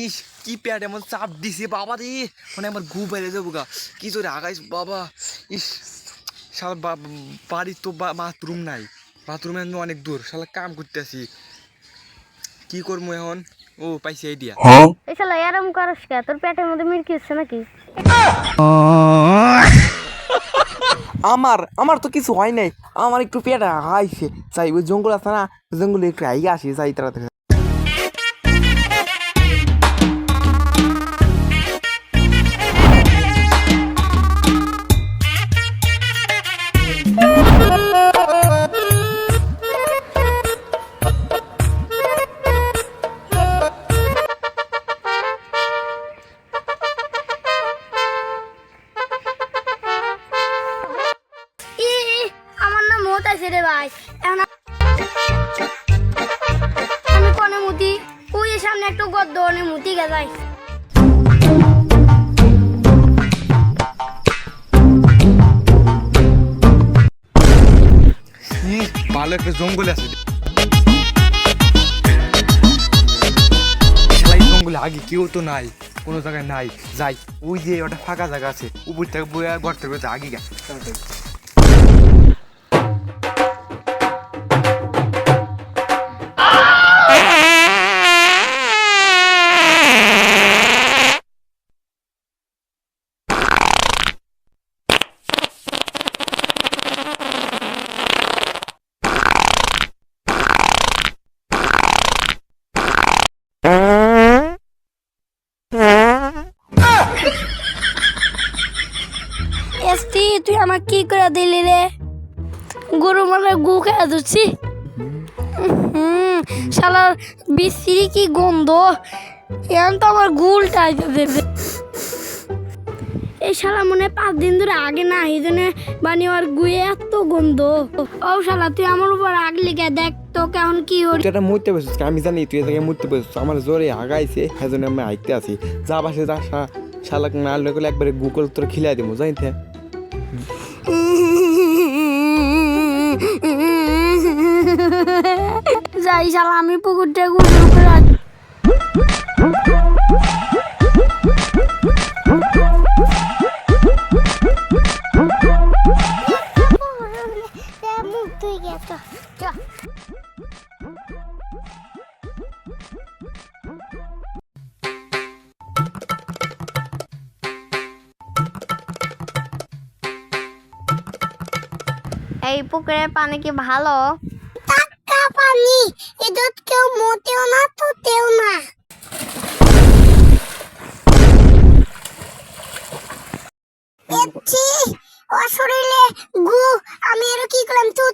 ইস কি প্যাড এমন চাপ দিছে বাবা রে, মানে আমার ঘু বেড়ে যাবো গা। কি জোরে আগাইস বাবা। ইস শালা বাড়ির তো বাথরুম নাই, বাথরুমে অনেক দূর, শালা কাম করতে আসি, কি করবো এখন? ও পাইছি আইডিয়া। এই শালা এরম করস কে? তোর পেটের মধ্যে মির্কি হচ্ছে নাকি? আমার আমার তো কিছু হয় নাই, আমার একটু পেট আইছে, চাই ওই জঙ্গল আছে না, জঙ্গলে একটু আইগে আসি, যাই তাড়াতাড়ি। আমার নাম মত আছে রে ভাই। এখন আমি কোনে মুতি? ওই সামনে একটু গদ্দ অনে মুতি গে যাই। ভালো একটা জঙ্গলে আছে, জঙ্গলে আগে কেউ তো নাই, কোনো জায়গায় নাই, যাই ওই যে ওটা ফাঁকা জায়গা আছে, উপর থেকে বইয়া গর্তের ভেতরে আগে গেছে। এসটি তুই আমার কি করে দিলি রে? গরু মানে গু খেয়ে ধরছি। শালার বিশ্রী কি গন্ধ, এখন তো আমার গুলটা দেবে। এই শালা মনে 5 দিন ধরে আগে না, এই জন্য বানি আর গুয়ে এত গন্ধ। ও শালা তুই আমার উপর আগ লিখে দেখ তো কেমন কি হল। তুই এটা মরতে পেরেছিস, আমি জানি তুই এটাকে মরতে পেরেছিস, আমার জোরে আগাইছে, সেজন্য আমি আইতে আছি। যা বাসে যা, শালাক না লাগলে একবারে গুগল তোর খিলাই দেবো, জানিতে। যাই শালা আমি পুকুরটা গোসল করে মুখ ধুই গেছে। এই পুকুরের পানি কি ভালো? টাটকা পানি, এই দুধ কেউ মোটেও না তোতেও না। এচ্ছি ও শরীরে গু, আমি এর কি করলাম? তু